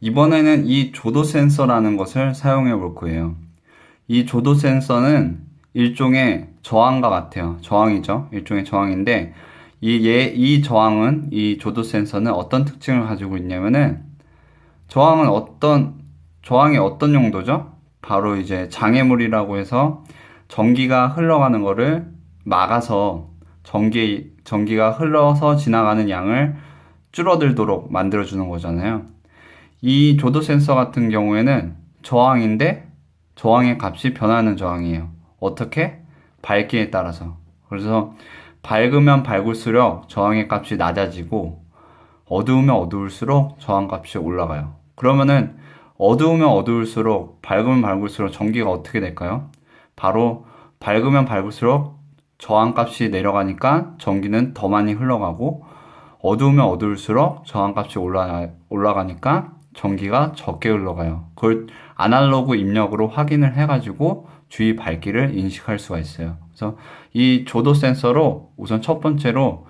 이번에는 이 조도 센서라는 것을 사용해 볼 거예요. 이 조도 센서는 일종의 저항과 같아요. 저항이죠. 일종의 저항인데, 이 저항은, 이 조도 센서는 어떤 특징을 가지고 있냐면은, 저항이 어떤 용도죠? 바로 이제 장애물이라고 해서 전기가 흘러가는 거를 막아서 전기가 흘러서 지나가는 양을 줄어들도록 만들어주는 거잖아요. 이 조도 센서 같은 경우에는 저항인데 저항의 값이 변하는 저항이에요. 어떻게? 밝기에 따라서. 그래서 밝으면 밝을수록 저항의 값이 낮아지고 어두우면 어두울수록 저항값이 올라가요. 그러면은 어두우면 어두울수록 밝으면 밝을수록 전기가 어떻게 될까요? 바로 밝으면 밝을수록 저항값이 내려가니까 전기는 더 많이 흘러가고 어두우면 어두울수록 저항값이 올라가니까 전기가 적게 흘러가요. 그걸 아날로그 입력으로 확인을 해가지고 주위 밝기를 인식할 수가 있어요. 그래서 이 조도 센서로 우선 첫 번째로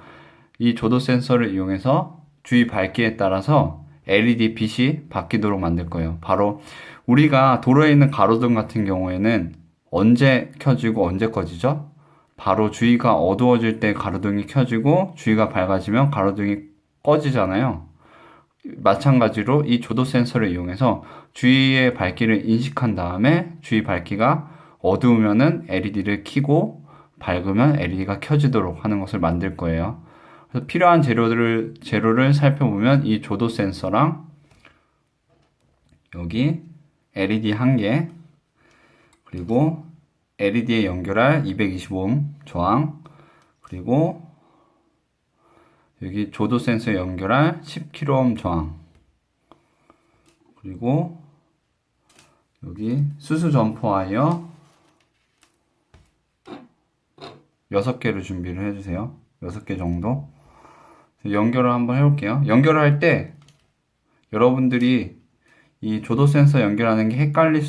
이 조도 센서를 이용해서 주위 밝기에 따라서 LED 빛이 바뀌도록 만들 거예요. 바로 우리가 도로에 있는 가로등 같은 경우에는 언제 켜지고 언제 꺼지죠? 바로 주위가 어두워질 때 가로등이 켜지고 주위가 밝아지면 가로등이 꺼지잖아요. 마찬가지로 이 조도 센서를 이용해서 주위의 밝기를 인식한 다음에 주위 밝기가 어두우면은 LED를 켜고 밝으면 LED가 켜지도록 하는 것을 만들 거예요. 그래서 필요한 재료를 살펴보면 이 조도 센서랑 여기 LED 한 개, 그리고 LED에 연결할 225옴 저항, 그리고 여기 조도 센서에 연결할 10kΩ 저항, 그리고 여기 수수 점퍼 와이어 6개를 준비를 해주세요. 6개 정도. 연결을 한번 해볼게요. 연결을 할 때 여러분들이 이 조도 센서 연결하는 게 헷갈리는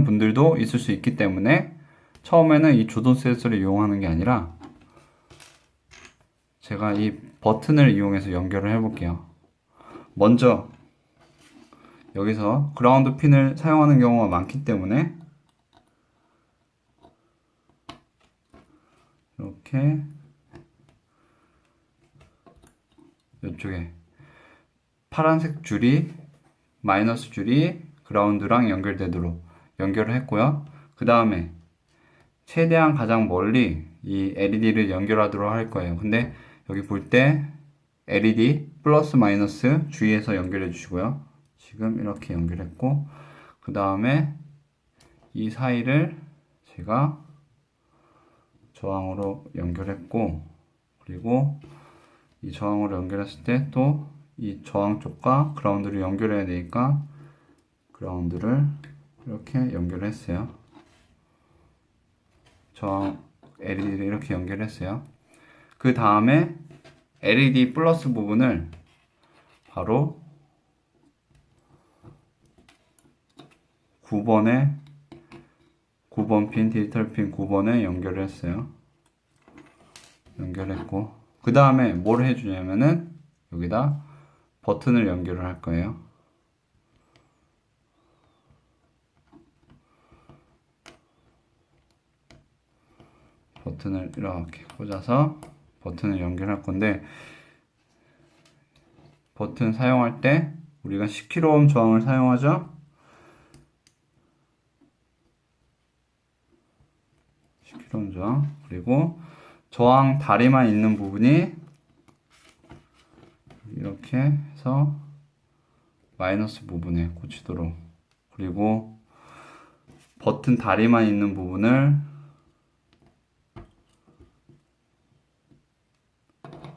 분들도 있을 수 있기 때문에 처음에는 이 조도 센서를 이용하는 게 아니라 제가 이 버튼을 이용해서 연결을 해볼게요. 먼저 여기서 그라운드 핀을 사용하는 경우가 많기 때문에 이렇게 이쪽에 파란색 줄이 마이너스 줄이 그라운드랑 연결되도록 연결을 했고요. 그 다음에 최대한 가장 멀리 이 LED를 연결하도록 할 거예요. 근데 여기 볼 때 LED 플러스 마이너스 주위에서 연결해 주시고요. 지금 이렇게 연결했고, 그 다음에 이 사이를 제가 저항으로 연결했고, 그리고 이 저항으로 연결했을 때 또 이 저항 쪽과 그라운드를 연결해야 되니까 그라운드를 이렇게 연결했어요. 저항 LED를 이렇게 연결했어요. 그 다음에 LED 플러스 부분을 바로 9번 핀, 디지털 핀 9번에 연결을 했어요. 연결했고, 그 다음에 뭘 해주냐면은 여기다 버튼을 연결을 할 거예요. 버튼을 이렇게 꽂아서 버튼을 연결할 건데, 버튼 사용할 때 우리가 10kΩ 저항을 사용하죠. 10kΩ 저항, 그리고 저항 다리만 있는 부분이 이렇게 해서 마이너스 부분에 꽂히도록, 그리고 버튼 다리만 있는 부분을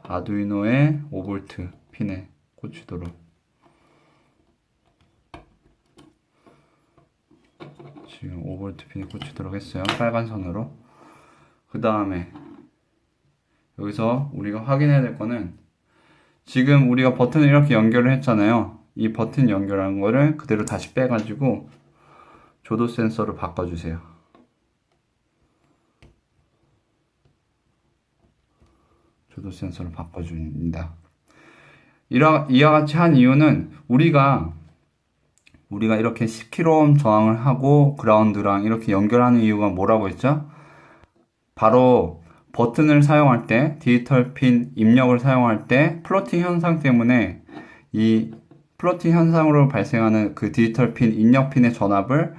아두이노의 5V 핀에 꽂히도록, 지금 5V 핀에 꽂히도록 했어요. 빨간 선으로. 그 다음에 여기서 우리가 확인해야 될 거는, 지금 우리가 버튼을 이렇게 연결을 했잖아요. 이 버튼 연결한 거를 그대로 다시 빼가지고 조도 센서로 바꿔주세요. 조도 센서로 바꿔줍니다. 이와 같이 한 이유는 우리가 이렇게 10kΩ 저항을 하고 그라운드랑 이렇게 연결하는 이유가 뭐라고 했죠? 바로 버튼을 사용할 때, 디지털 핀 입력을 사용할 때 플로팅 현상 때문에 이 플로팅 현상으로 발생하는 그 디지털 핀 입력 핀의 전압을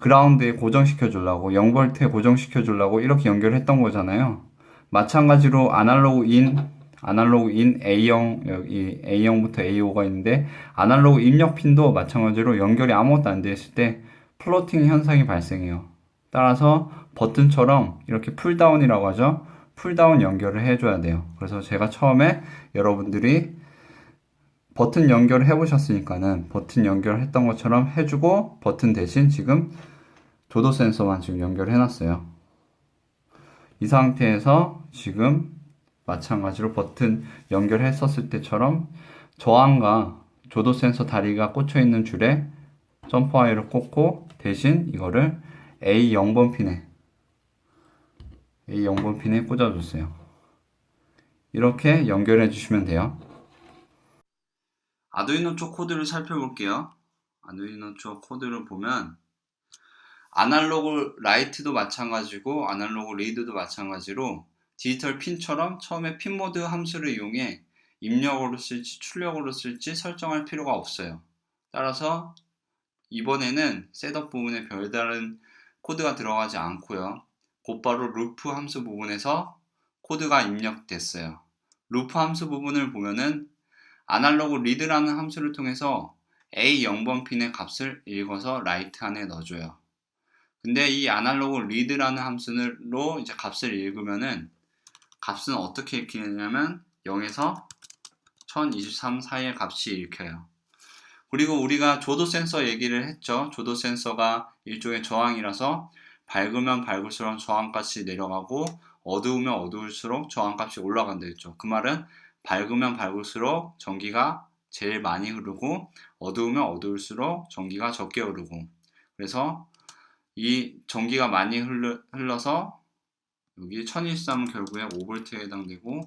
그라운드에 고정시켜 주려고 0V에 고정시켜 주려고 이렇게 연결했던 거잖아요. 마찬가지로 아날로그 인 A0, 여기 A0부터 A5가 있는데 아날로그 입력 핀도 마찬가지로 연결이 아무것도 안 되어 있을 때 플로팅 현상이 발생해요. 따라서 버튼처럼 이렇게 풀다운이라고 하죠. 풀다운 연결을 해줘야 돼요. 그래서 제가 처음에 여러분들이 버튼 연결을 해보셨으니까는 버튼 연결했던 것처럼 해주고 버튼 대신 지금 조도 센서만 지금 연결해놨어요. 이 상태에서 지금 마찬가지로 버튼 연결했었을 때처럼 저항과 조도 센서 다리가 꽂혀 있는 줄에 점퍼 와이어를 꽂고 대신 이거를 A0번 핀에 꽂아줬어요. 이렇게 연결해 주시면 돼요. 아두이노 쪽 코드를 살펴볼게요. 아두이노 쪽 코드를 보면 아날로그 라이트도 마찬가지고 아날로그 리드도 마찬가지로 디지털 핀처럼 처음에 핀모드 함수를 이용해 입력으로 쓸지 출력으로 쓸지 설정할 필요가 없어요. 따라서 이번에는 셋업 부분에 별다른 코드가 들어가지 않고요. 곧바로 루프 함수 부분에서 코드가 입력됐어요. 루프 함수 부분을 보면은 아날로그 리드라는 함수를 통해서 A0번 핀의 값을 읽어서 라이트 안에 넣어줘요. 근데 이 아날로그 리드라는 함수로 이제 값을 읽으면은 값은 어떻게 읽히냐면 0에서 1023 사이의 값이 읽혀요. 그리고 우리가 조도 센서 얘기를 했죠. 조도 센서가 일종의 저항이라서 밝으면 밝을수록 저항값이 내려가고 어두우면 어두울수록 저항값이 올라간다 했죠. 그 말은 밝으면 밝을수록 전기가 제일 많이 흐르고 어두우면 어두울수록 전기가 적게 흐르고, 그래서 이 전기가 많이 흘러서 여기 1023은 결국에 5V에 해당되고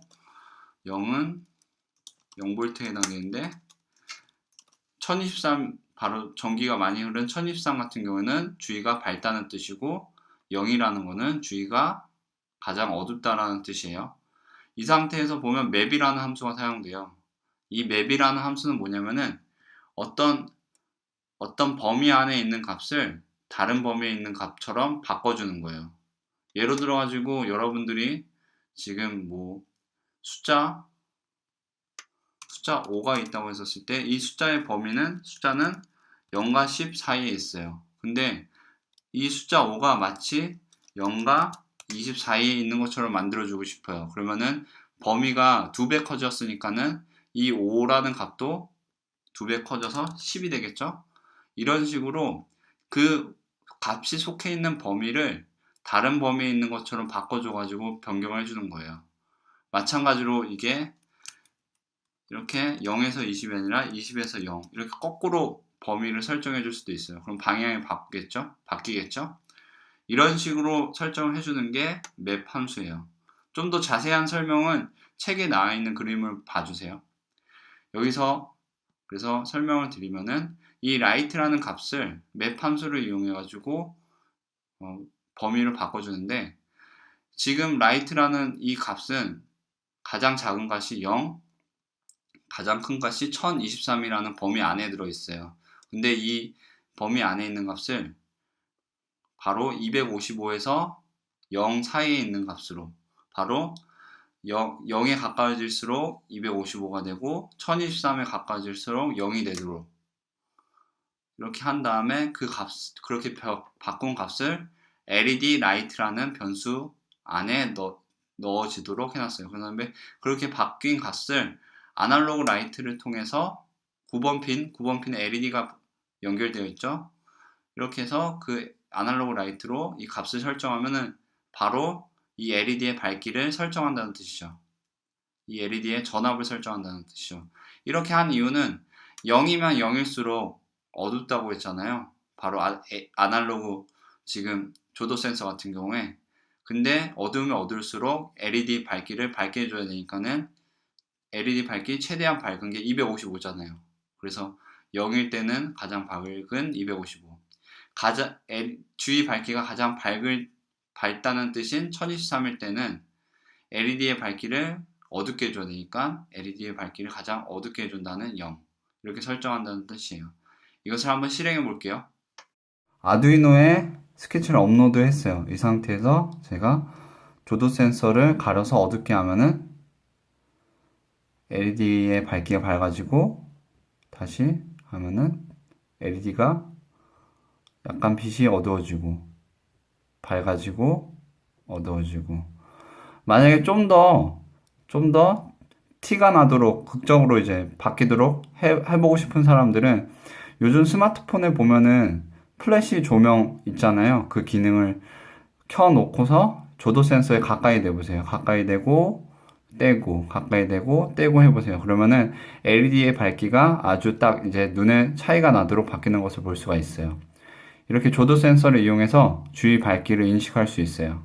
0은 0V에 해당되는데 1023 바로 전기가 많이 흐른 1023 같은 경우에는 주위가 밝다는 뜻이고 0이라는 거는 주위가 가장 어둡다라는 뜻이에요. 이 상태에서 보면 맵이라는 함수가 사용돼요. 이 맵이라는 함수는 뭐냐면은 어떤 범위 안에 있는 값을 다른 범위에 있는 값처럼 바꿔주는 거예요. 예로 들어 가지고 여러분들이 지금 뭐 숫자가 5가 있다고 했었을 때 이 숫자는 0과 10 사이에 있어요. 근데 이 숫자 5가 마치 0과 20 사이에 있는 것처럼 만들어주고 싶어요. 그러면은 범위가 2배 커졌으니까는 이 5라는 값도 2배 커져서 10이 되겠죠? 이런 식으로 그 값이 속해 있는 범위를 다른 범위에 있는 것처럼 바꿔줘가지고 변경을 해주는 거예요. 마찬가지로 이게 이렇게 0에서 20이 아니라 20에서 0 이렇게 거꾸로 범위를 설정해 줄 수도 있어요. 그럼 방향이 바뀌겠죠? 이런 식으로 설정을 해주는 게 맵 함수예요. 좀 더 자세한 설명은 책에 나와 있는 그림을 봐주세요. 여기서 그래서 설명을 드리면은 이 라이트라는 값을 맵 함수를 이용해 가지고 범위를 바꿔주는데, 지금 라이트라는 이 값은 가장 작은 값이 0, 가장 큰 값이 1023이라는 범위 안에 들어있어요. 근데 이 범위 안에 있는 값을 바로 255에서 0 사이에 있는 값으로 바로 0에 가까워질수록 255가 되고 1023에 가까워질수록 0이 되도록 이렇게 한 다음에 그렇게 바꾼 값을 LED 라이트라는 변수 안에 넣어지도록 해놨어요. 그 다음에 그렇게 바뀐 값을 아날로그 라이트를 통해서 9번 핀에 LED가 연결되어 있죠. 이렇게 해서 그 아날로그 라이트로 이 값을 설정하면은 바로 이 LED의 밝기를 설정한다는 뜻이죠. 이 LED의 전압을 설정한다는 뜻이죠. 이렇게 한 이유는 0이면 0일수록 어둡다고 했잖아요. 바로 아날로그 지금 조도 센서 같은 경우에. 근데 어두우면 어두울수록 LED 밝기를 밝게 해줘야 되니까는 LED 밝기 최대한 밝은 게 255잖아요. 그래서 0일 때는 가장 밝은 255. 주위 밝기가 가장 밝다는 뜻인 1023일 때는 LED의 밝기를 어둡게 해줘야 되니까 LED의 밝기를 가장 어둡게 해준다는 0. 이렇게 설정한다는 뜻이에요. 이것을 한번 실행해 볼게요. 아두이노에 스케치를 업로드 했어요. 이 상태에서 제가 조도 센서를 가려서 어둡게 하면은 LED의 밝기가 밝아지고, 다시 하면은 LED가 약간 빛이 어두워지고 밝아지고 어두워지고. 만약에 좀 더 티가 나도록 극적으로 이제 바뀌도록 해보고 싶은 사람들은 요즘 스마트폰에 보면은 플래시 조명 있잖아요. 그 기능을 켜놓고서 조도 센서에 가까이 대보세요. 가까이 대고 떼고 가까이 대고 떼고 해보세요. 그러면은 LED의 밝기가 아주 딱 이제 눈에 차이가 나도록 바뀌는 것을 볼 수가 있어요. 이렇게 조도 센서를 이용해서 주위 밝기를 인식할 수 있어요.